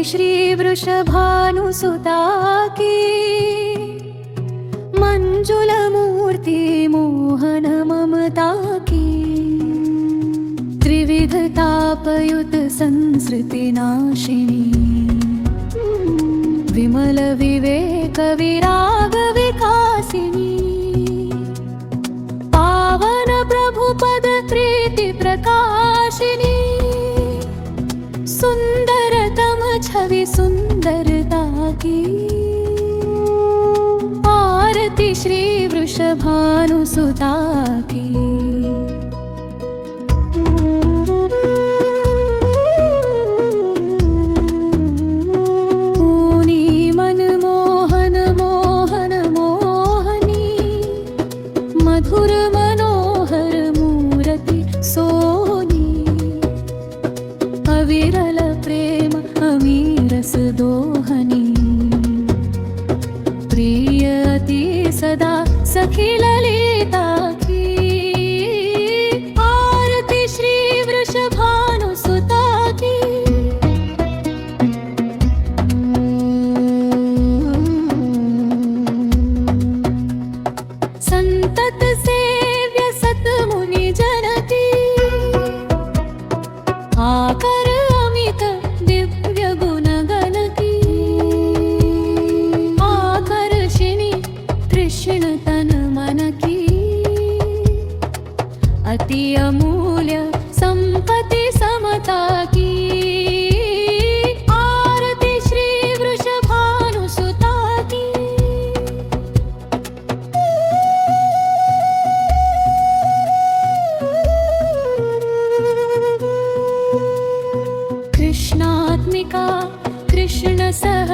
श्री वृषभानुसुता की मंजुल मूर्ति मोहन ममता की त्रिविध तापयुत संस्कृति नाशिनी विमल विवेक विराग विकासिनी पावन प्रभुपद प्रीति प्रकाशिनी सुंदरतम छवि सुंदरता की आरती श्री वृषभानुसुता की। मधुर मनोहर मूर्ति सोनी अविरल प्रेम अमीरस दोहनी प्रिय अति सदा सखी ललिता की आरती श्री वृषभानुसुता की। संतत सेव्य सतमुनि जनकी आकर अमित दिव्य गुणगण की आकर्षिणी कृष्ण तन मन की अति अमूल्य संपत्ति समता की आरती श्री वृषभानुसुता की। कृष्णात्मिका कृष्ण सह